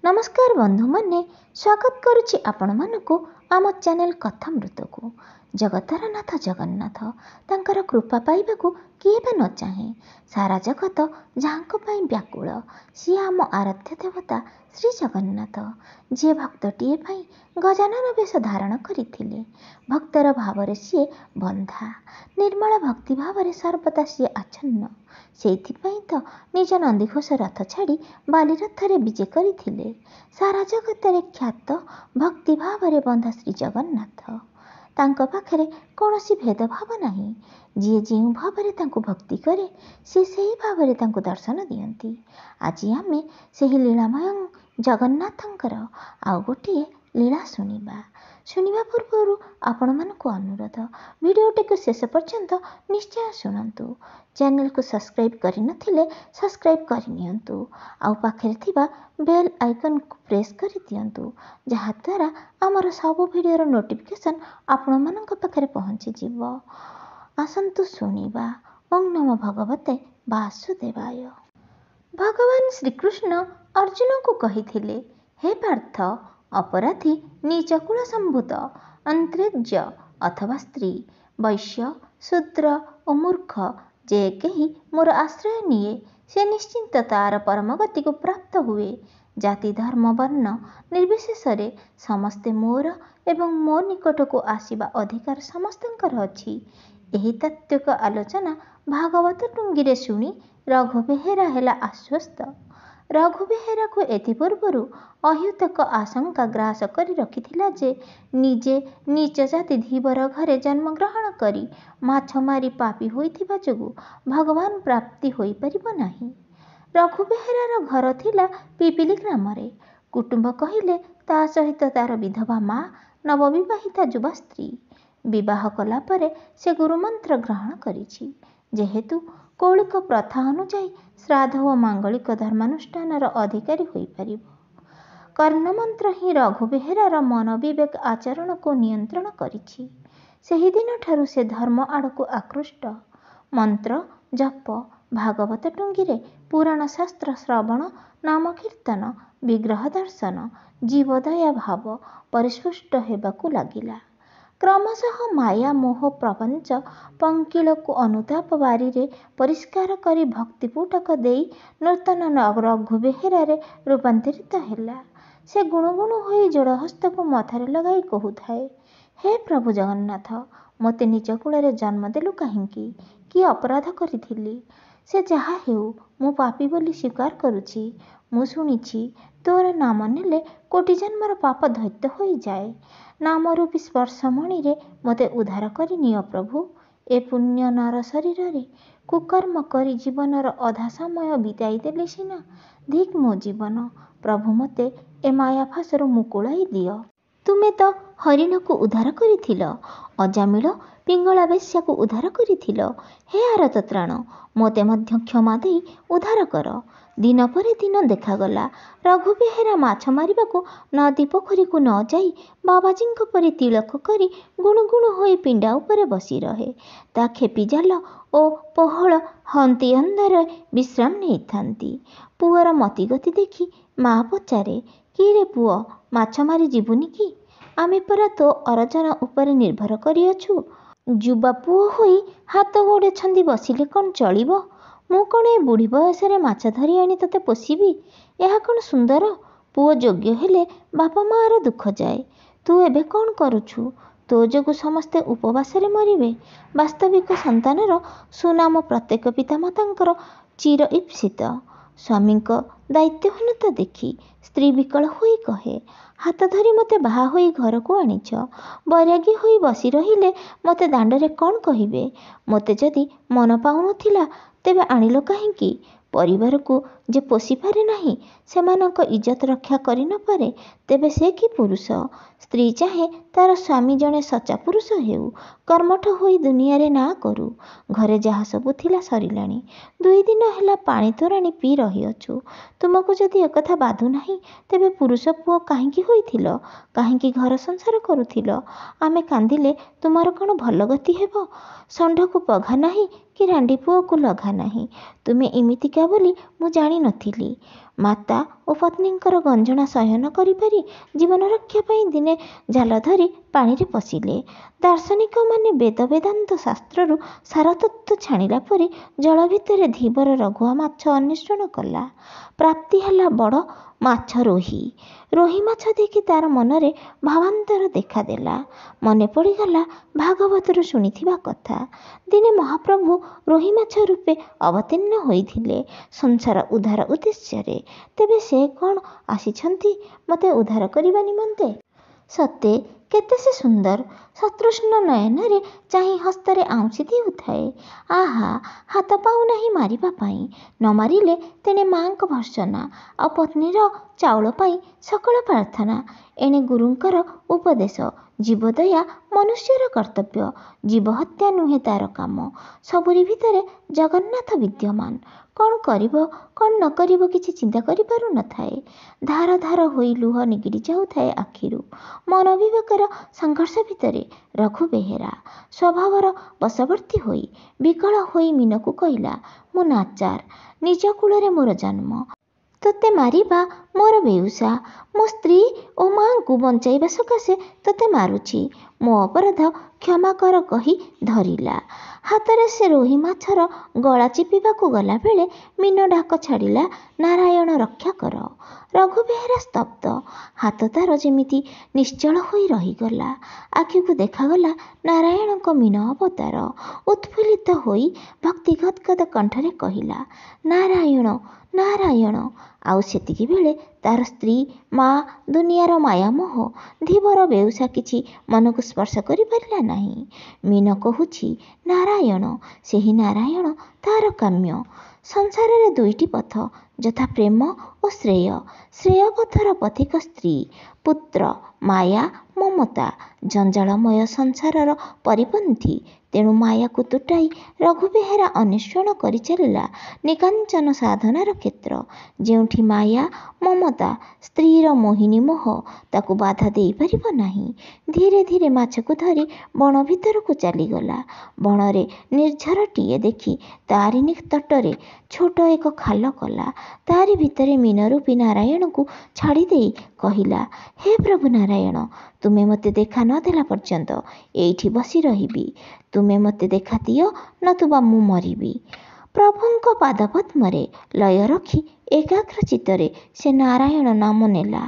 नमस्कार बंधु माने स्वागत करुछि आपण मानकु आम चैनल कथामृत को। जगतर नाथ जगन्नाथ तांकर कृपा पाइबाकू किए बा न चाहे। सारा जगत जहाँको पाई व्याकुल सी आम आराध्य देवता श्री जगन्नाथ जे भक्तटीए पाई गजानन वेश धारण करथिले। भक्तर भावरे सी बंधा निर्मल भक्ति भावरे सर्वदा सी आच्छन्न। सेइथिपाई तो निज नंदीघोष रथ छाड़ी बाली रथरे विजे करथिले। सारा जगतरे ख्यात भक्ति भावरे बंधा श्री जगन्नाथ तांको पाखरे कौनसी भेदभाव नाही। जी जो भावरे तांको भक्ति करे से सही भावरे तांको दर्शन दियंती। आज आमे सही लीलामय जगन्नाथंकर आउ गोटे लीला शुणिबा पूर्व आपण मानकु अनुरोध वीडियोटी को शेष पर्यंत निश्चय शुणु। चैनल को सब्सक्राइब करि नथिले सब्सक्राइब करि नियंतु आउ पाखरे थिबा बेल आइकन को प्रेस करि दियंतु जहा द्वारा हमर सब वीडियो रो नोटिफिकेशन आपण मानक पाखरे पहुंची जिवो। आसंतु शुणिबा। ओम नमो भगवते वासुदेवाय। भगवान श्रीकृष्ण अर्जुन को कहिथिले, हे पार्थ, अपराधी नीच कुल संभूत अंतरेज्य अथवा स्त्री वैश्य शूद्र और मूर्ख जे कहीं मोर आश्रय निये से निश्चिंत तार परम गति को प्राप्त हुए। जाति धर्म वर्ण निर्विशेष समस्ते मोर एवं मो निकट को आसीबा अधिकार समस्तंकर अछि। एही तात्विक आलोचना भागवत टुंगीरे शुणी रघु बेहेरा हेला आश्वस्त। रघु बेहेरा को एथि पूर्वरु अह्युतक आशंका ग्रास करी रखिथिला जे निजे नीच जाति धीवर घरे जन्म ग्रहण करी माछ मारी पापी होइथिबा जोगु भगवान प्राप्ति होई परिबो नाही। रघु बेहेरार घर थिला पिपिली ग्रामरे। कुटुंब कहिले ता सहित तार विधवा माँ नवविवाहिता युवा स्त्री। विवाह कला परे से गुरुमंत्र ग्रहण करिछि। जेहेतु कौलिक प्रथा अनुଯାयी श्राद्ध और मांगलिक धर्मानुष्ठान अधिकारी होई परिबो। कर्णमंत्र ही रघु बेहेरार मन विवेक आचरण को नियंत्रण करिछि। सेही दिन ठारू से धर्म आड़को आकृष्ट। मंत्र जप भागवत टुंगीरे पुराण शास्त्र श्रवण नाम कीर्तन विग्रह दर्शन जीवदया भाव परिस्पुष्ट हेबाकू लागिला। क्रमशः माया मोह प्रपंच पंकिल को अनुताप बारी परिष्कार करी भक्ति पुटक देई नूतन रघु बेहेरारे रूपांतरित हैला। से गुणुगुणु होई जोड़हस्त को मथारे लगाई कहूथाए, हे प्रभु जगन्नाथ, मते निज कूଳରେ जन्म देलु काहिंकी? कि अपराध करिथिली? से जहा हेउ मु पापी बोली स्वीकार करुछि। मु शुणिछि तोर नाम नेले कोटि जन्मर पाप दैत्य होई जाए। नाम रूपी स्पर्शमणि रे मते उद्धार करि नियो प्रभु। ए पुण्य नर शरीर रे कुकर्म करी जीवनर अधा समय बिताई देली सिना धिक मो जीवन। प्रभु मते ए माया फासरु मुकुलाई दियो। तुमे तो हरिण को उद्धार करिथिल, अजामिल पिंगला वेश्या को उद्धार करिथिल। हे आरत त्राण, मते मध्य क्षमा देई उद्धार कर। दिन परे दिन देखागला रघु बेहेरा माछ मारिबा को नदी पोखरी को न जाई बाबाजींक परि तिलक करी गुणुगुणु होई पिंडा उपरे बसी रहे। ता खेपी जाल ओ पहल हंती अंधार विश्राम नहीं थांती। पुअर मतिगति देखी माँ पचारे, कि रे पुओ, माछ मारी जीवुनी कि? आमे परा तो अरजन उपरे निर्भर करिअछु। युवा पुओ होई हाथ गोड़े छंदी बसिले कौन चलिबो? मु कौन ए बुढ़ी बयसरे माछ धरी आनी तते पोषिबी? ଏହା कौन सुंदर? पुओ योग्य हेले बापा मार दुख जाए। तू एबे कौन करुछु? तो जोगु समस्ते उपवासरे मरिबे। वास्तविक संतानर सुनाम प्रत्येक पितामातांकर चिर ईप्सित। स्वामींक दायित्वहीनता देखी स्त्री विकल होई कहे, हाथ धरी मते बाहा होई घर को आनिछ। बैरागी होई बसी रहिले मते दांडरे कौन कहिबे? मते जदि मन पाउनथिला तेबे आनिलो काहिंकी? परिवार को जे पोषि पारे नाही सेमानक इज्जत रक्षा करि न पारे तेबे से कि पुरुष? स्त्री चाहे तार स्वामी जने सच्चा पुरुष हेउ, कर्मठ होई दुनिया रे ना करू। घरे जहा सबु थिला सरिलाणी। 2 दिन हेला पानी तोराणी पी रही अछु। तुमको जदि एकथा बाधु नाही तेबे पुरुष पुओ काहिंकी होइथिल? काहिंकी घर संसार करुथिल? आमे कांदिले तुमर कौन भल गति हेबो? षंढ को पघा नाही कि रांडी पुओ को लघा नाही। तुमे इमितिका बोली मु जानी नथिली। ମାତା ଓ ପତ୍ନୀଙ୍କର ଗଞ୍ଜଣା ସହ୍ୟ କରିପାରି ଜୀବନ ରକ୍ଷା ପାଇଁ ଦିନେ ଜାଲ ଧରି ପାଣିରେ ପଶିଲେ। ଦାର୍ଶନିକମାନେ ବେଦ ବେଦାନ୍ତ ଶାସ୍ତ୍ରରୁ ସାରତତ୍ତ୍ୱ ଛାଣିଲା ପରି ଜଳ ଭିତରେ ଧୀବର ରଘୁଆ ମାଛ ଅନ୍ୱେଷଣ କଲା। ପ୍ରାପ୍ତି ହେଲା ବଡ଼ ମାଛ ରୋହି। ରୋହି ମାଛ ଦେଖି ତାର ମନରେ ଭାବାନ୍ତର ଦେଖାଦେଲା। ମନେ ପଡ଼ିଗଲା ଭାଗବତରୁ ଶୁଣିଥିବା କଥା। ଦିନେ ମହାପ୍ରଭୁ ରୋହି ମାଛ ରୂପେ ଅବତୀର୍ଣ୍ଣ ହୋଇଥିଲେ ସଂସାର ଉଦ୍ଧାର ଉଦ୍ଦେଶ୍ୟରେ। ତେବେ ସେ କ'ଣ ଆସିଛନ୍ତି ମୋତେ ଉଦ୍ଧାର କରିବା ନିମନ୍ତେ? ସତେ କେତେ ସେ ସୁନ୍ଦର! ସତୃଷ୍ଣ ନୟନରେ ଚାହିଁ ହସ୍ତରେ ଆଉଁସି ଦେଉଥାଏ। ଆହା, ହାତ ପାଉନାହିଁ ମାରିବା ପାଇଁ। ନ ମାରିଲେ ତେଣେ ମା'ଙ୍କ ଭର୍ତ୍ସନା ଆଉ ପତ୍ନୀର ଚାଉଳ ପାଇଁ ସକଳ ପ୍ରାର୍ଥନା। ଏଣେ ଗୁରୁଙ୍କର ଉପଦେଶ, ଜୀବଦୟା ମନୁଷ୍ୟର କର୍ତ୍ତବ୍ୟ। ଜୀବହତ୍ୟା ନୁହେଁ ତାର କାମ। ସବୁରି ଭିତରେ ଜଗନ୍ନାଥ ବିଦ୍ୟମାନ। କ'ଣ କରିବ କ'ଣ ନ କରିବ କିଛି ଚିନ୍ତା କରିପାରୁ ନଥାଏ। ଧାର ଧାର ହୋଇ ଲୁହ ନିଗିଡ଼ି ଯାଉଥାଏ ଆଖିରୁ। ମନ ବିବେକର ସଂଘର୍ଷ ଭିତରେ ରଘୁ ବେହେରା ସ୍ୱଭାବର ବଶବର୍ତ୍ତୀ ହୋଇ ବିକଳ ହୋଇ ମୀନକୁ କହିଲା, ମୁଁ ନାଚାର, ନିଜ କୂଳରେ ମୋର ଜନ୍ମ। ତୋତେ ମାରିବା ମୋର ବେଉସା। ମୋ ସ୍ତ୍ରୀ ଓ ମା'ଙ୍କୁ ବଞ୍ଚାଇବା ସକାଶେ ତୋତେ ମାରୁଛି। ମୋ ଅପରାଧ କ୍ଷମା କର କହି ଧରିଲା। ହାତରେ ସେ ରୋହି ମାଛର ଗଳା ଚିପିବାକୁ ଗଲାବେଳେ ମୀନ ଡାକ ଛାଡ଼ିଲା, ନାରାୟଣ ରକ୍ଷା କର। ରଘୁ ବେହେରା ସ୍ତବ୍ଧ। ହାତ ତାର ଯେମିତି ନିଶ୍ଚଳ ହୋଇ ରହିଗଲା। ଆଖିକୁ ଦେଖାଗଲା ନାରାୟଣଙ୍କ ମୀନ ଅବତାର। ଉତ୍ଫୁଲ୍ଲିତ ହୋଇ ଭକ୍ତି ଗଦ୍ଗଦ କଣ୍ଠରେ କହିଲା, ନାରାୟଣ ନାରାୟଣ। ଆଉ ସେତିକିବେଳେ ତାର ସ୍ତ୍ରୀ, ମା, ଦୁନିଆର ମାୟାମୋହ, ଧୀବର ବେଉସା କିଛି ମନକୁ ସ୍ପର୍ଶ କରିପାରିଲା ନାହିଁ। ମୀନ କହୁଛି ନାରାୟଣ। ସେହି ନାରାୟଣ ତାର କାମ୍ୟ। ସଂସାରରେ ଦୁଇଟି ପଥ, ଯଥା ପ୍ରେମ ଓ ଶ୍ରେୟ। ଶ୍ରେୟ ପଥର ପଥିକ ସ୍ତ୍ରୀ, ପୁତ୍ର, ମାୟା, ମମତା। ଜଞ୍ଜାଳମୟ ସଂସାରର ପରିପନ୍ଥୀ। ତେଣୁ ମାୟାକୁ ତୁଟାଇ ରଘୁ ବେହେରା ଅନ୍ୱେଷଣ କରିଚାଲିଲା ନିକାଞ୍ଚନ ସାଧନାର କ୍ଷେତ୍ର। ଯେଉଁଠି ମାୟା, ମମତା, ସ୍ତ୍ରୀର ମୋହିନୀ ମୋହ ତାକୁ ବାଧା ଦେଇପାରିବ ନାହିଁ। ଧୀରେ ଧୀରେ ମାଛକୁ ଧରି ବଣ ଭିତରକୁ ଚାଲିଗଲା। ବଣରେ ନିର୍ଝରଟିଏ ଦେଖି ତାରି ତଟରେ ଛୋଟ ଏକ ଖାଲ କଲା। ତାରି ଭିତରେ ମୀନରୂପୀ ନାରାୟଣକୁ ଛାଡ଼ିଦେଇ କହିଲା, ହେ ପ୍ରଭୁ ନାରାୟଣ, ତୁମେ ମୋତେ ଦେଖା ନ ଦେଲା ପର୍ଯ୍ୟନ୍ତ ଏଇଠି ବସି ରହିବି। ତୁମେ ମୋତେ ଦେଖା ଦିଅ, ନତୁବା ମୁଁ ମରିବି। ପ୍ରଭୁଙ୍କ ପାଦପଦ୍ମରେ ଲୟ ରଖି ଏକାଗ୍ର ଚିତ୍ତରେ ସେ ନାରାୟଣ ନାମ ନେଲା।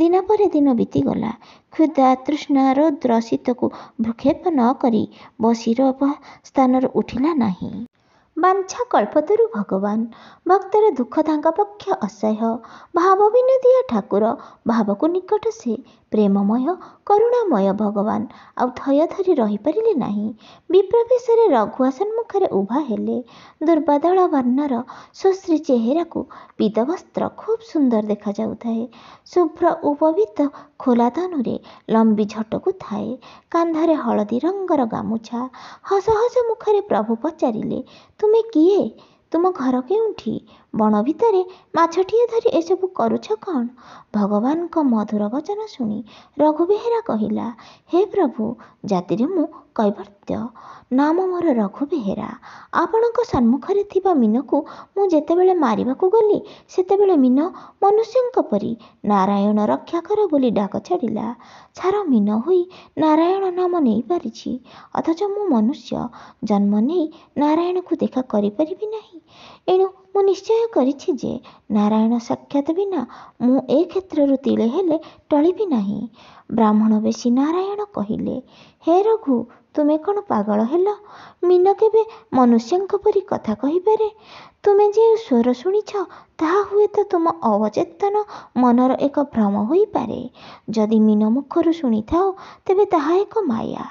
ଦିନ ପରେ ଦିନ ବିତିଗଲା। କ୍ଷୁଧା, ତୃଷ୍ଣା, ରୌଦ୍ର, ଶୀତକୁ ଭ୍ରୂକ୍ଷେପ ନ କରି ବସିର ସ୍ଥାନରୁ ଉଠିଲା ନାହିଁ। ବାଞ୍ଛା କଳ୍ପତରୁ ଭଗବାନ। ଭକ୍ତର ଦୁଃଖ ତାଙ୍କ ପକ୍ଷେ ଅସହ୍ୟ। ଭାବ ବିନୋଦିଆ ଠାକୁର, ଭାବକୁ ନିକଟ ସେ। ପ୍ରେମମୟ, କରୁଣାମୟ ଭଗବାନ ଆଉ ଥୟ ଧରି ରହିପାରିଲେ ନାହିଁ। ବିପ୍ରବେଶରେ ରଘୁ ସମ୍ମୁଖରେ ଉଭା ହେଲେ। ଦୁର୍ବାଦଳ ବର୍ଣ୍ଣର ସୁଶ୍ରୀ ଚେହେରାକୁ ପୀତବସ୍ତ୍ର ଖୁବ୍ ସୁନ୍ଦର ଦେଖାଯାଉଥାଏ। ଶୁଭ୍ର ଉପବୀତ ଖୋଲା ତନୁରେ ଲମ୍ବି ଝଟକୁଥାଏ। କାନ୍ଧରେ ହଳଦୀ ରଙ୍ଗର ଗାମୁଛା। ହସ ହସ ମୁଖରେ ପ୍ରଭୁ ପଚାରିଲେ, ତୁମେ କିଏ? ତୁମ ଘର କେଉଁଠି? ବଣ ଭିତରେ ମାଛଟିଏ ଧରି ଏସବୁ କରୁଛ କ'ଣ? ଭଗବାନଙ୍କ ମଧୁର ବଚନ ଶୁଣି ରଘୁ ବେହେରା କହିଲା, ହେ ପ୍ରଭୁ, ଜାତିରେ ମୁଁ କୈବର୍ତ୍ତ। ନାମ ମୋର ରଘୁ ବେହେରା। ଆପଣଙ୍କ ସମ୍ମୁଖରେ ଥିବା ମୀନକୁ ମୁଁ ଯେତେବେଳେ ମାରିବାକୁ ଗଲି, ସେତେବେଳେ ମୀନ ମନୁଷ୍ୟଙ୍କ ପରି ନାରାୟଣ ରକ୍ଷା କର ବୋଲି ଡାକ ଛାଡ଼ିଲା। ଛାର ମୀନ ହୋଇ ନାରାୟଣ ନାମ ନେଇପାରିଛି, ଅଥଚ ମୁଁ ମନୁଷ୍ୟ ଜନ୍ମ ନେଇ ନାରାୟଣକୁ ଦେଖା କରିପାରିବି ନାହିଁ। ଏଣୁ ମୁଁ ନିଶ୍ଚୟ କରିଛି ଯେ ନାରାୟଣ ସାକ୍ଷାତ ବିନା ମୁଁ ଏ କ୍ଷେତ୍ରରୁ ତିଳେ ହେଲେ ଟଳିବି ନାହିଁ। ବ୍ରାହ୍ମଣ ବେଶୀ ନାରାୟଣ କହିଲେ, ହେ ରଘୁ, ତୁମେ କ'ଣ ପାଗଳ ହେଲ? ମୀନ କେବେ ମନୁଷ୍ୟଙ୍କ ପରି କଥା କହିପାରେ? ତୁମେ ଯେଉଁ ସ୍ୱର ଶୁଣିଛ, ତାହା ହୁଏତ ତୁମ ଅବଚେତନ ମନର ଏକ ଭ୍ରମ ହୋଇପାରେ। ଯଦି ମୀନ ମୁଖରୁ ଶୁଣିଥାଅ, ତେବେ ତାହା ଏକ ମାୟା।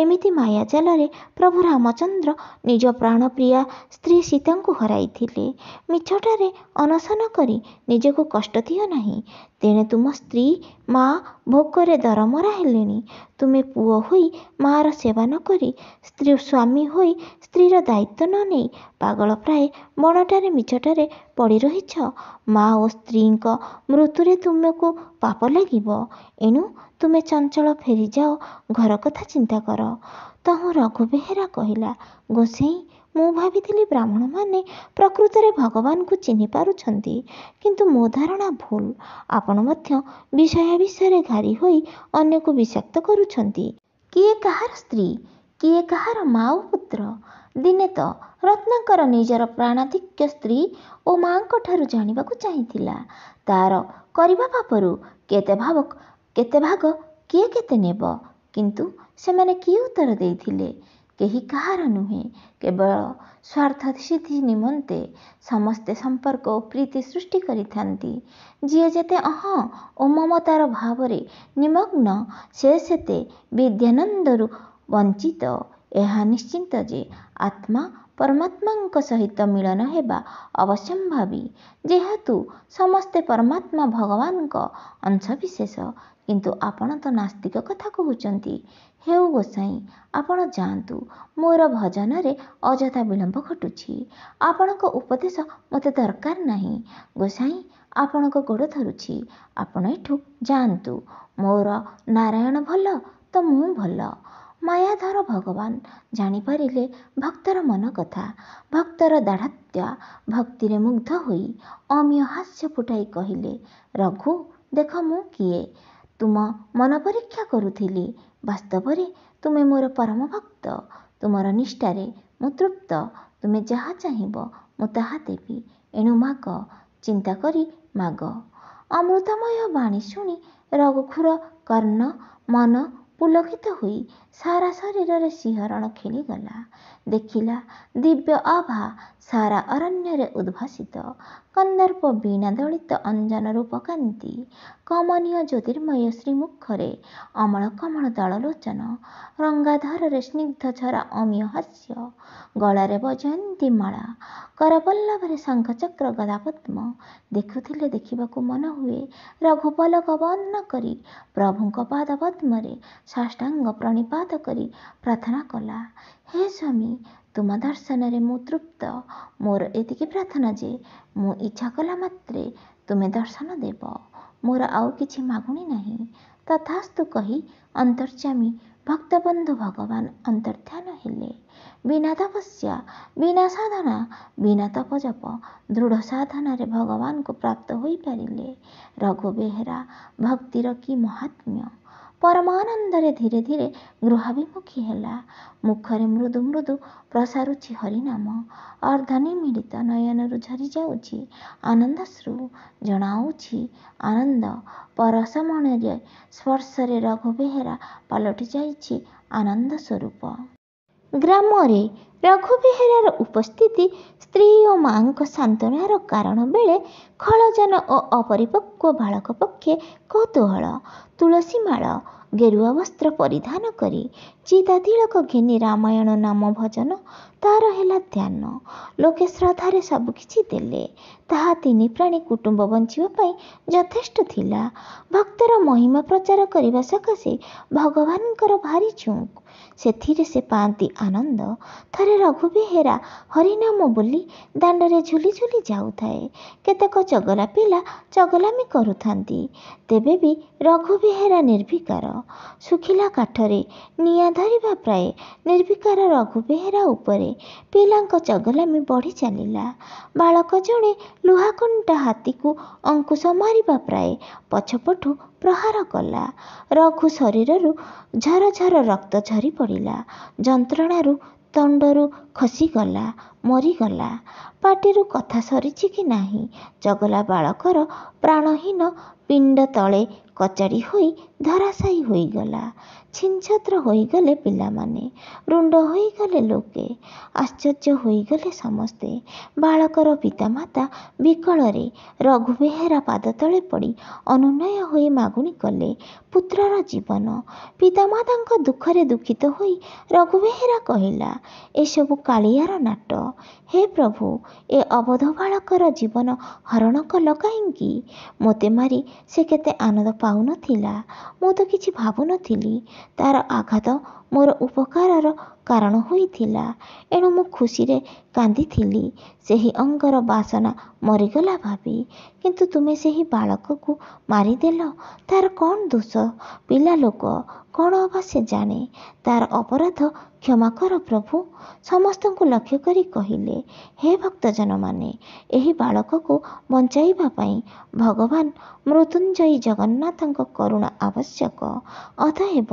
ଏମିତି ମାୟା ଜାଲରେ ପ୍ରଭୁ ରାମଚନ୍ଦ୍ର ନିଜ ପ୍ରାଣପ୍ରିୟା ସ୍ତ୍ରୀ ସୀତାଙ୍କୁ ହରାଇଥିଲେ। ମିଛଟାରେ ଅନଶନ କରି ନିଜକୁ କଷ୍ଟ ଦିଅ ନାହିଁ। ତେଣେ ତୁମ ସ୍ତ୍ରୀ, ମା ଭୋକରେ ଦରମରା ହେଲେଣି। ତୁମେ ପୁଅ ହୋଇ ମାର ସେବା ନ କରି, ସ୍ୱାମୀ ହୋଇ ସ୍ତ୍ରୀର ଦାୟିତ୍ୱ ନ ନେଇ ପାଗଳ ପ୍ରାୟ ବଣଟାରେ ମିଛଟାରେ ପଡ଼ି ରହିଛ। ମା ଓ ସ୍ତ୍ରୀଙ୍କ ମୃତ୍ୟୁରେ ତୁମକୁ ପାପ ଲାଗିବ। ଏଣୁ ତୁମେ ଚଞ୍ଚଳ ଫେରିଯାଅ, ଘର କଥା ଚିନ୍ତା କର। ତହୁଁ ରଘୁ ବେହେରା କହିଲା, ଗୋସେଇଁ, ମୁଁ ଭାବିଥିଲି ବ୍ରାହ୍ମଣମାନେ ପ୍ରକୃତରେ ଭଗବାନଙ୍କୁ ଚିହ୍ନି ପାରୁଛନ୍ତି, କିନ୍ତୁ ମୋ ଧାରଣା ଭୁଲ। ଆପଣ ମଧ୍ୟ ବିଷୟ ବିଷୟରେ ଘାରି ହୋଇ ଅନ୍ୟକୁ ବିଷାକ୍ତ କରୁଛନ୍ତି। କିଏ କାହାର ସ୍ତ୍ରୀ, କିଏ କାହାର ମା ଓ ପୁତ୍ର। ଦିନେ ତ ରତ୍ନାକର ନିଜର ପ୍ରାଣାଧିକ୍ୟ ସ୍ତ୍ରୀ ଓ ମାଙ୍କ ଠାରୁ ଜାଣିବାକୁ ଚାହିଁଥିଲା। ତାର କରିବା ପାପରୁ କେତେ ଭାଗ କିଏ କେତେ ନେବ। କିନ୍ତୁ ସେମାନେ କିଏ ଉତ୍ତର ଦେଇଥିଲେ? କେହି କାହାର ନୁହେଁ। କେବଳ ସ୍ୱାର୍ଥ ସିଦ୍ଧି ନିମନ୍ତେ ସମସ୍ତେ ସମ୍ପର୍କ ଓ ପ୍ରୀତି ସୃଷ୍ଟି କରିଥାନ୍ତି। ଯିଏ ଯେତେ ଅହଂ ଓ ମମତାର ଭାବରେ ନିମଗ୍ନ, ସେ ସେତେ ବିଦ୍ୟାନନ୍ଦରୁ ବଞ୍ଚିତ। ଏହା ନିଶ୍ଚିତ ଯେ ଆତ୍ମା ପରମାତ୍ମାଙ୍କ ସହିତ ମିଳନ ହେବା ଅବଶ୍ୟମ୍ଭାବୀ। ଯେହେତୁ ସମସ୍ତେ ପରମାତ୍ମା ଭଗବାନଙ୍କ ଅଂଶବିଶେଷ। କିନ୍ତୁ ଆପଣ ତ ନାସ୍ତିକ କଥା କହୁଛନ୍ତି। ହେଉ ଗୋସାଇଁ, ଆପଣ ଯାଆନ୍ତୁ। ମୋର ଭଜନରେ ଅଯଥା ବିଳମ୍ବ ଘଟୁଛି। ଆପଣଙ୍କ ଉପଦେଶ ମୋତେ ଦରକାର ନାହିଁ। ଗୋସାଇଁ, ଆପଣଙ୍କ ଗୋଡ଼ ଧରୁଛି, ଆପଣ ଏଠୁ ଯାଆନ୍ତୁ। ମୋର ନାରାୟଣ ଭଲ ତ ମୁଁ ଭଲ। ମାୟାଧର ଭଗବାନ ଜାଣିପାରିଲେ ଭକ୍ତର ମନ କଥା। ଭକ୍ତର ଦାଢ଼ତ୍ୱ ଭକ୍ତିରେ ମୁଗ୍ଧ ହୋଇ ଅମିୟ ହାସ୍ୟ ଫୁଟାଇ କହିଲେ, ରଘୁ, ଦେଖ ମୁଁ କିଏ। ତୁମ ମନ ପରୀକ୍ଷା କରୁଥିଲି। ବାସ୍ତବରେ ତୁମେ ମୋର ପରମ ଭକ୍ତ। ତୁମର ନିଷ୍ଠାରେ ମୁଁ ତୃପ୍ତ। ତୁମେ ଯାହା ଚାହିଁବ ମୁଁ ତାହା ଦେବି। ଏଣୁ ମାଗ, ଚିନ୍ତା କରି ମାଗ। ଅମୃତମୟ ବାଣୀ ଶୁଣି ରଘୁର କର୍ଣ୍ଣ ମନ ପୁଲକିତ ହୋଇ ସାରା ଶରୀରରେ ଶିହରଣ ଖେଳିଗଲା। ଦେଖିଲା ଦିବ୍ୟ ଆଭା ସାରା ଅରଣ୍ୟରେ ଉଦ୍ଭାସିତ। କନ୍ଦର୍ପ ବୀଣା ଦଳିତ ଅଞ୍ଜନ ରୂପକାନ୍ତି। କମନୀୟ ଜ୍ୟୋତିର୍ମୟ ଶ୍ରୀମୁଖରେ ଅମଳ କମଳ ଦଳଲୋଚନ। ରଙ୍ଗାଧରରେ ସ୍ନିଗ୍ଧ ଝରା ଅମିୟ ହାସ୍ୟ। ଗଳାରେ ବୈଜୟନ୍ତୀ ମାଳା, କରପଲ୍ଲବରେ ଶଙ୍ଖଚକ୍ର ଗଦାପଦ୍ମ। ଦେଖୁଥିଲେ ଦେଖିବାକୁ ମନ ହୁଏ। ରଘୁ ପଲକ ବନ୍ଦ କରି ପ୍ରଭୁଙ୍କ ପାଦ ପଦ୍ମରେ ସାଷ୍ଟାଙ୍ଗ ପ୍ରଣିପାତ କରି ପ୍ରାର୍ଥନା କଲା, ହେ ସ୍ୱାମୀ, ତୁମ ଦର୍ଶନରେ ମୁଁ ତୃପ୍ତ। ମୋର ଏତିକି ପ୍ରାର୍ଥନା ଯେ ମୁଁ ଇଚ୍ଛା କଲା ମାତ୍ରେ ତୁମେ ଦର୍ଶନ ଦେବ। ମୋର ଆଉ କିଛି ମାଗୁଣି ନାହିଁ। ତଥାସ୍ତୁ କହି ଅନ୍ତର୍ଯ୍ୟାମୀ ଭକ୍ତବନ୍ଧୁ ଭଗବାନ ଅନ୍ତର୍ଦ୍ଧାନ ହେଲେ। ବିନା ତପସ୍ୟା, ବିନା ସାଧନା, ବିନା ତପଜପ ଦୃଢ଼ ସାଧନାରେ ଭଗବାନଙ୍କୁ ପ୍ରାପ୍ତ ହୋଇପାରିଲେ। ରଘୁ ବେହେରା ଭକ୍ତିର କି ମହାତ୍ମ୍ୟ। ପରମାନନ୍ଦରେ ଧୀରେ ଧୀରେ ଗୃହାଭିମୁଖୀ ହେଲା। ମୁଖରେ ମୃଦୁ ମୃଦୁ ପ୍ରସାରୁଛି ହରିନାମ। ଅର୍ଦ୍ଧନିମୀଳିତ ନୟନରୁ ଝରିଯାଉଛି ଆନନ୍ଦାଶ୍ରୁ। ଜଣାଉଛି ଆନନ୍ଦ ପରଶମଣିରେ ସ୍ପର୍ଶରେ ରଘୁ ବେହେରା ପାଲଟି ଯାଇଛି ଆନନ୍ଦ ସ୍ୱରୂପ। ଗ୍ରାମରେ ରଘୁ ବେହେରାର ଉପସ୍ଥିତି ସ୍ତ୍ରୀ ଓ ମାଙ୍କ ସାନ୍ତ୍ୱନାର କାରଣ ବେଳେ ଖଳଜନ ଓ ଅପରିପକ୍ୱ ବାଳକ ପକ୍ଷେ କୌତୂହଳ। ତୁଳସୀମାଳ, ଗେରୁଆ ବସ୍ତ୍ର ପରିଧାନ କରି ଚିତା ତିଳକ ଘେନି ରାମାୟଣ ନାମ ଭଜନ ତାର ହେଲା ଧ୍ୟାନ। ଲୋକେ ଶ୍ରଦ୍ଧାରେ ସବୁକିଛି ଦେଲେ। ତାହା ତିନି ପ୍ରାଣୀ କୁଟୁମ୍ବ ବଞ୍ଚିବା ପାଇଁ ଯଥେଷ୍ଟ ଥିଲା। ଭକ୍ତର ମହିମା ପ୍ରଚାର କରିବା ସକାଶେ ଭଗବାନଙ୍କର ଭାରି ଝୁଙ୍କ। ସେଥିରେ ସେ ପାଆନ୍ତି ଆନନ୍ଦ। ଥରେ ରଘୁ ବେହେରା ହରିନାମ ବୋଲି ଦାଣ୍ଡରେ ଝୁଲି ଝୁଲି ଯାଉଥାଏ। କେତେକ ଚଗଲା ପିଲା ଚଗଲାମି କରୁଥାନ୍ତି। ତେବେ ବି ରଘୁ ବେହେରା ନିର୍ବିକାର। ଶୁଖିଲା କାଠରେ ନିଆଁ ଧରିବା ପ୍ରାୟ ନିର୍ବିକାର ରଘୁ ବେହେରା ଉପରେ ପିଲାଙ୍କ ଚଗଲାମି ବଢ଼ି ଚାଲିଲା। ବାଳକ ଜଣେ ଲୁହାକଣ୍ଟା ହାତୀକୁ ଅଙ୍କୁଶ ମାରିବା ପ୍ରାୟ ପଛପଟୁ ପ୍ରହାର କଲା। ରଘୁ ଶରୀରରୁ ଝର ଝର ରକ୍ତ ଝରି ପଡ଼ିଲା। ଯନ୍ତ୍ରଣାରୁ ତଣ୍ଡରୁ ଖସିଗଲା, ମରିଗଲା। ପାଟିରୁ କଥା ସରିଛି କି ନାହିଁ, ଚଗଲା ବାଳକର ପ୍ରାଣହୀନ ପିଣ୍ଡ ତଳେ କଚାଡ଼ି ହୋଇ ଧରାଶାୟୀ ହୋଇଗଲା। ଛିନ୍ଛତ୍ର ହୋଇଗଲେ ପିଲାମାନେ, ରୁଣ୍ଡ ହୋଇଗଲେ ଲୋକେ, ଆଶ୍ଚର୍ଯ୍ୟ ହୋଇଗଲେ ସମସ୍ତେ। ବାଳକର ପିତାମାତା ବିକଳରେ ରଘୁ ବେହେରା ପାଦତଳେ ପଡ଼ି ଅନୁନୟ ହୋଇ ମାଗୁଣି କଲେ ପୁତ୍ରର ଜୀବନ। ପିତାମାତାଙ୍କ ଦୁଃଖରେ ଦୁଃଖିତ ହୋଇ ରଘୁ ବେହେରା କହିଲା, ଏସବୁ କାଳିଆର ନାଟ। ହେ ପ୍ରଭୁ, ଏ ଅବୋଧ ବାଳକର ଜୀବନ ହରଣ କଲ କାହିଁକି? ମୋତେ ମାରି ସେ କେତେ ଆନନ୍ଦ ପାଉନଥିଲା। ମୁଁ ତ କିଛି ଭାବୁନଥିଲି। ତାର ଆଘାତ ମୋର ଉପକାରର କାରଣ ହୋଇଥିଲା। ଏଣୁ ମୁଁ ଖୁସିରେ କାନ୍ଦିଥିଲି ସେହି ଅଙ୍ଗର ବାସନା ମରିଗଲା ଭାବି। କିନ୍ତୁ ତୁମେ ସେହି ବାଳକକୁ ମାରିଦେଲ। ତାର କ'ଣ ଦୋଷ? ପିଲା ଲୋକ, କ'ଣ ଅବା ସେ ଜାଣେ? ତାର ଅପରାଧ କ୍ଷମା କର ପ୍ରଭୁ। ସମସ୍ତଙ୍କୁ ଲକ୍ଷ୍ୟ କରି କହିଲେ, ହେ ଭକ୍ତଜନମାନେ, ଏହି ବାଳକକୁ ବଞ୍ଚାଇବା ପାଇଁ ଭଗବାନ ମୃତ୍ୟୁଞ୍ଜୟୀ ଜଗନ୍ନାଥଙ୍କ କରୁଣା ଆବଶ୍ୟକ। ଅତଏବ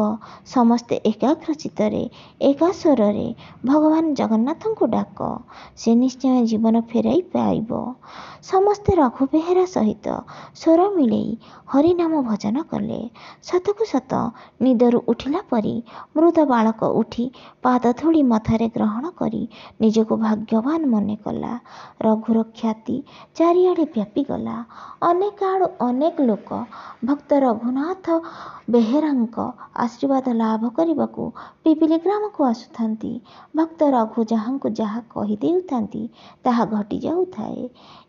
ସମସ୍ତେ ଏକାଗ୍ର ଚିତ୍ତରେ ଏକା ସ୍ୱରରେ ଭଗବାନ ଜଗନ୍ନାଥଙ୍କୁ ଡାକ, ସେ ନିଶ୍ଚୟ ଜୀବନ ଫେରାଇ ପାଇବ। ସମସ୍ତେ ରଘୁ ବେହେରା ସହିତ ସ୍ୱର ମିଳେଇ ହରିନାମ ଭଜନ କଲେ। ସତକୁ ସତ ନିଦରୁ ଉଠିଲା ପରି ମୃତ ବାଳକ ଉଠି ପାଦଧୂଳି ମଥାରେ ଗ୍ରହଣ କରି ନିଜକୁ ଭାଗ୍ୟବାନ ମନେ କଲା। ରଘୁର ଖ୍ୟାତି ଚାରିଆଡ଼େ ବ୍ୟାପିଗଲା। ଅନେକ ଆଡ଼ୁ ଅନେକ ଲୋକ ଭକ୍ତ ରଘୁନାଥ ବେହେରାଙ୍କ ଆଶୀର୍ବାଦ ଲାଭ କରିବାକୁ ପିପିଲି ଗ୍ରାମକୁ ଆସୁଥାନ୍ତି। ଭକ୍ତ ରଘୁ ଯାହାଙ୍କୁ ଯାହା କହିଦେଉଥାନ୍ତି ତାହା ଘଟି ଯାଉଥାଏ।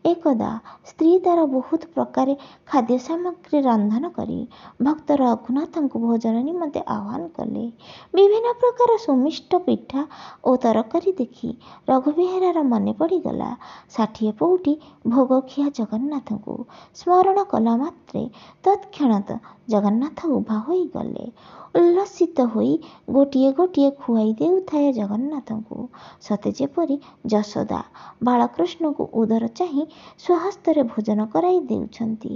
ଏକଦା ସ୍ତ୍ରୀ ତା'ର ବହୁତ ପ୍ରକାରେ ଖାଦ୍ୟ ସାମଗ୍ରୀ ରନ୍ଧନ କରି ଭକ୍ତ ରଘୁନାଥଙ୍କୁ ଭୋଜନ ନିମନ୍ତେ ଆହ୍ୱାନ କଲେ। ବିଭିନ୍ନ ପ୍ରକାର ସୁମିଷ୍ଟ ପିଠା ଓ ତରକାରୀ ଦେଖି ରଘୁ ବେହେରାର ମନେ ପଡ଼ିଗଲା 60 ପଉଟି ଭୋଗଖିଆ ଜଗନ୍ନାଥଙ୍କୁ। ସ୍ମରଣ କଲା ମାତ୍ରେ ତତ୍କ୍ଷଣାତ୍ ଜଗନ୍ନାଥ ଉଭା ହୋଇଗଲେ। ଉଲ୍ଲସିତ ହୋଇ ଗୋଟିଏ ଗୋଟିଏ ଖୁଆଇ ଦେଉଥାଏ ଜଗନ୍ନାଥଙ୍କୁ। ସତେ ଯେପରି ଯଶୋଦା ବାଳକୃଷ୍ଣଙ୍କୁ ଉଦର ଚାହିଁ ସ୍ୱହସ୍ତରେ ଭୋଜନ କରାଇ ଦେଉଛନ୍ତି।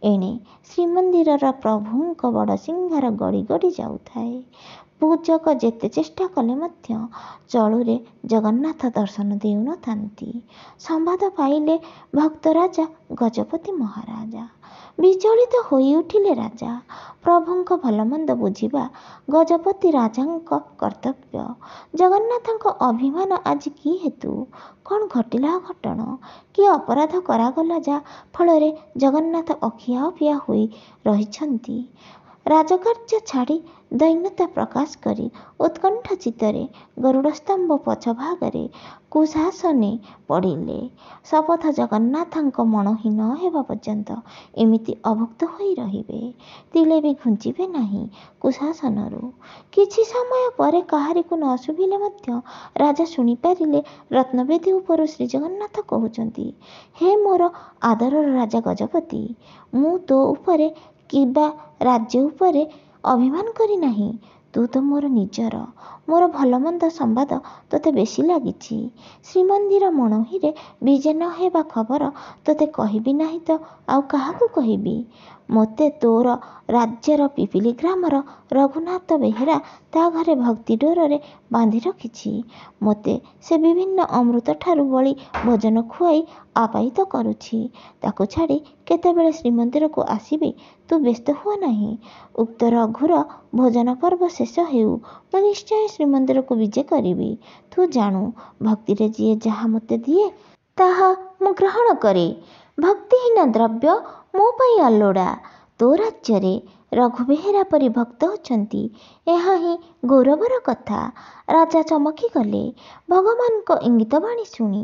ଏଣେ ଶ୍ରୀମନ୍ଦିରର ପ୍ରଭୁଙ୍କ ବଡ଼ସିଂହାର ଗଡ଼ି ଗଡ଼ି ଯାଉଥାଏ। ପୂଜକ ଯେତେ ଚେଷ୍ଟା କଲେ ମଧ୍ୟ ଚଳୁରେ ଜଗନ୍ନାଥ ଦର୍ଶନ ଦେଉନଥାନ୍ତି। ସମ୍ବାଦ ପାଇଲେ ଭକ୍ତରାଜା ଗଜପତି ମହାରାଜା। ବିଚଳିତ ହୋଇଉଠିଲେ ରାଜା। ପ୍ରଭୁଙ୍କ ଭଲମନ୍ଦ ବୁଝିବା ଗଜପତି ରାଜାଙ୍କ କର୍ତ୍ତବ୍ୟ। ଜଗନ୍ନାଥଙ୍କ ଅଭିମାନ ଆଜି କି ହେତୁ? କ'ଣ ଘଟିଲା ଅଘଟଣ? କି ଅପରାଧ କରାଗଲା ଯା ଫଳରେ ଜଗନ୍ନାଥ ଅଖିଆ ଅପିଆ ହୋଇ ରହିଛନ୍ତି? ରାଜକାର୍ଯ୍ୟ ଛାଡ଼ି ଦୈନ୍ୟତା ପ୍ରକାଶ କରି ଉତ୍କଣ୍ଠା ଚିତ୍ତରେ ଗରୁଡ଼ସ୍ତମ୍ଭ ପଛଭାଗରେ କୁଶାସନେ ପଡ଼ିଲେ। ଶପଥ ଜଗନ୍ନାଥଙ୍କ ମଣୋହି ନ ହେବା ପର୍ଯ୍ୟନ୍ତ ଏମିତି ଅଭୁକ୍ତ ହୋଇ ରହିବେ। ତିଳେ ବି ଘୁଞ୍ଚିବେ ନାହିଁ କୁଶାସନରୁ। କିଛି ସମୟ ପରେ କାହାରିକୁ ନ ଶୁଭିଲେ ମଧ୍ୟ ରାଜା ଶୁଣିପାରିଲେ ରତ୍ନବେଦୀ ଉପରୁ ଶ୍ରୀଜଗନ୍ନାଥ କହୁଛନ୍ତି, ହେ ମୋର ଆଦରର ରାଜା ଗଜପତି, ମୁଁ ତୋ ଉପରେ କିମ୍ବା ରାଜ୍ୟ ଉପରେ ଅଭିମାନ କରି ନାହିଁ। ତୁ ତ ମୋର ନିଜର। ମୋର ଭଲମନ୍ଦ ସମ୍ବାଦ ତୋତେ ବେଶୀ ଲାଗିଛି। ଶ୍ରୀମନ୍ଦିର ମଣୋହିରେ ବିଜେ ନ ହେବା ଖବର ତୋତେ କହିବି ନାହିଁ ତ ଆଉ କାହାକୁ କହିବି? ମୋତେ ତୋର ରାଜ୍ୟର ପିପିଲି ଗ୍ରାମର ରଘୁନାଥ ବେହେରା ତା ଘରେ ଭକ୍ତି ଡୋରରେ ବାନ୍ଧି ରଖିଛି। ମୋତେ ସେ ବିଭିନ୍ନ ଅମୃତଠାରୁ ବଳି ଭୋଜନ ଖୁଆଇ ଆପ୍ୟାୟିତ କରୁଛି। ତାକୁ ଛାଡ଼ି କେତେବେଳେ ଶ୍ରୀମନ୍ଦିରକୁ ଆସିବି ତୁ ବ୍ୟସ୍ତ ହୁଅ ନାହିଁ। ଉକ୍ତ ରଘୁର ଭୋଜନ ପର୍ବ ଶେଷ ହେଉ ମୁଁ ନିଶ୍ଚୟ ଶ୍ରୀମନ୍ଦିରକୁ ବିଜେ କରିବି। ତୁ ଜାଣୁ, ଭକ୍ତିରେ ଯିଏ ଯାହା ମୋତେ ଦିଏ ତାହା ମୁଁ ଗ୍ରହଣ କରେ। ଭକ୍ତିହୀନ ଦ୍ରବ୍ୟ ମୋ ପାଇଁ ଅଲୋଡ଼ା। ତୋ ରାଜ୍ୟରେ ରଘୁ ବେହେରା ପରି ଭକ୍ତ ଅଛନ୍ତି, ଏହା ହିଁ ଗୌରବର କଥା। ରାଜା ଚମକିଗଲେ ଭଗବାନଙ୍କ ଇଙ୍ଗିତବାଣୀ ଶୁଣି।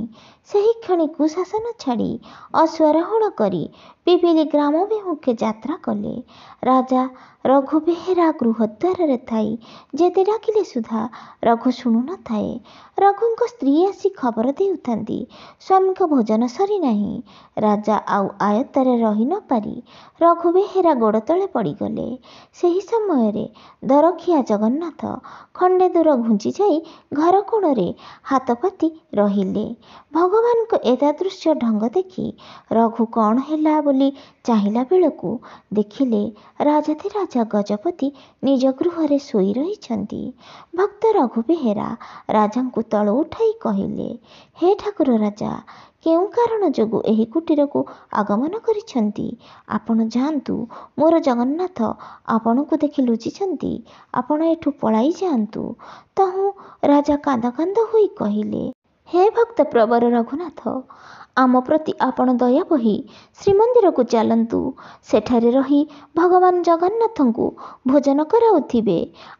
ସେହି କ୍ଷଣି କୁଶାସନ ଛାଡ଼ି ଅଶ୍ୱାରୋହଣ କରି ପିପିଲି ଗ୍ରାମାଭିମୁଖେ ଯାତ୍ରା କଲେ। ରାଜା ରଘୁ ବେହେରା ଗୃହଦ୍ୱାରରେ ଥାଇ ଯେତେ ଡାକିଲେ ସୁଦ୍ଧା ରଘୁ ଶୁଣୁ ନଥାଏ। ରଘୁଙ୍କ ସ୍ତ୍ରୀ ଆସି ଖବର ଦେଉଥାନ୍ତି, ସ୍ୱାମୀଙ୍କ ଭୋଜନ ସରିନାହିଁ। ରାଜା ଆଉ ଆୟତ୍ତରେ ରହି ନ ପାରି ରଘୁ ବେହେରା ଗୋଡ଼ ତଳେ ପଡ଼ିଗଲେ। ସେହି ସମୟରେ ଦରଖିଆ ଜଗନ୍ନାଥ ଖଣ୍ଡେ ଦୂର ଘୁଞ୍ଚି ଯାଇ ଘର କୋଣରେ ହାତ ପାତି ରହିଲେ। ଭଗବାନଙ୍କ ଏତାଦୃଶ ଢଙ୍ଗ ଦେଖି ରଘୁ କ'ଣ ହେଲା ବୋଲି ଚାହିଁଲା ବେଳକୁ ଦେଖିଲେ ରାଜାଧିରାଜ ଗଜପତି ନିଜ ଗୃହରେ ଶୋଇ ରହିଛନ୍ତି। ଭକ୍ତ ରଘୁ ବେହେରା ରାଜାଙ୍କୁ ତଳୁ ଉଠାଇ କହିଲେ, ହେ ଠାକୁର ରାଜା, କେଉଁ କାରଣ ଯୋଗୁଁ ଏହି କୁଟୀରକୁ ଆଗମନ କରିଛନ୍ତି? ଆପଣ ଯାଆନ୍ତୁ। ମୋର ଜଗନ୍ନାଥ ଆପଣଙ୍କୁ ଦେଖି ଲୁଚିଛନ୍ତି। ଆପଣ ଏଠୁ ପଳାଇ ଯାଆନ୍ତୁ। ତହୁଁ ରାଜା କାନ୍ଦ କାନ୍ଦ ହୋଇ କହିଲେ, ହେ ଭକ୍ତ ପ୍ରବର ରଘୁନାଥ, ଆମ ପ୍ରତି ଆପଣ ଦୟା ବହି ଶ୍ରୀମନ୍ଦିରକୁ ଚାଲନ୍ତୁ। ସେଠାରେ ରହି ଭଗବାନ ଜଗନ୍ନାଥଙ୍କୁ ଭୋଜନ କରାଉଥିବେ।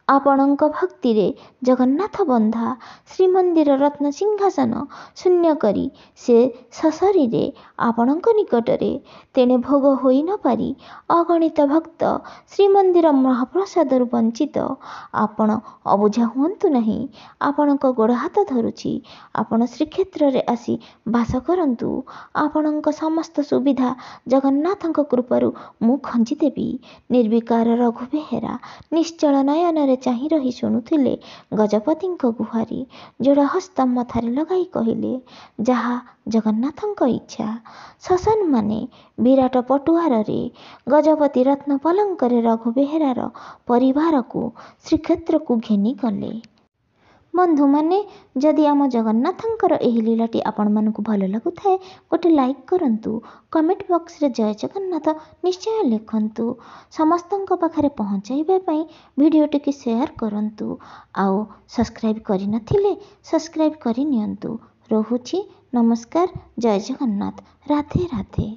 ଆପଣଙ୍କ ଭକ୍ତିରେ ଜଗନ୍ନାଥ ବନ୍ଧା ଶ୍ରୀମନ୍ଦିର ରତ୍ନସିଂହାସନ ଶୂନ୍ୟ କରି ସେ ସଶରୀରେ ଆପଣଙ୍କ ନିକଟରେ। ତେଣେ ଭୋଗ ହୋଇ ନ ପାରି ଅଗଣିତ ଭକ୍ତ ଶ୍ରୀମନ୍ଦିର ମହାପ୍ରସାଦରୁ ବଞ୍ଚିତ। ଆପଣ ଅବୁଝା ହୁଅନ୍ତୁ ନାହିଁ। ଆପଣଙ୍କ ଗୋଡ଼ ହାତ ଧରୁଛି, ଆପଣ ଶ୍ରୀକ୍ଷେତ୍ରରେ ଆସି ବାସ କରନ୍ତୁ। ଆପଣଙ୍କ ସମସ୍ତ ସୁବିଧା ଜଗନ୍ନାଥଙ୍କ କୃପାରୁ ମୁଁ ଖଞ୍ଜିଦେବି। ନିର୍ବିକାର ରଘୁ ବେହେରା ନିଶ୍ଚଳ ନୟନରେ ଚାହିଁ ରହି ଶୁଣୁଥିଲେ ଗଜପତିଙ୍କ ଗୁହାରି। ଯୋଡ଼ ହସ୍ତ ମଥାରେ ଲଗାଇ କହିଲେ, ଯାହା ଜଗନ୍ନାଥଙ୍କ ଇଚ୍ଛା। ଶଶନମାନେ ବିରାଟ ପଟୁଆରରେ ଗଜପତି ରତ୍ନ ପଲଙ୍କରେ ରଘୁ ବେହେରାର ପରିବାରକୁ ଶ୍ରୀକ୍ଷେତ୍ରକୁ ଘେନିଗଲେ। ବନ୍ଧୁମାନେ, ଯଦି ଆମ ଜଗନ୍ନାଥଙ୍କର ଏହି ଲୀଳାଟି ଆପଣମାନଙ୍କୁ ଭଲ ଲାଗୁଥାଏ ଗୋଟେ ଲାଇକ୍ କରନ୍ତୁ। କମେଣ୍ଟ ବକ୍ସରେ ଜୟ ଜଗନ୍ନାଥ ନିଶ୍ଚୟ ଲେଖନ୍ତୁ। ସମସ୍ତଙ୍କ ପାଖରେ ପହଞ୍ଚାଇବା ପାଇଁ ଭିଡ଼ିଓଟିକୁ ସେୟାର କରନ୍ତୁ। ଆଉ ସବସ୍କ୍ରାଇବ୍ କରିନଥିଲେ ସବସ୍କ୍ରାଇବ୍ କରିନିଅନ୍ତୁ। ରହୁଛି, ନମସ୍କାର, ଜୟ ଜଗନ୍ନାଥ, ରାଧେ ରାଧେ।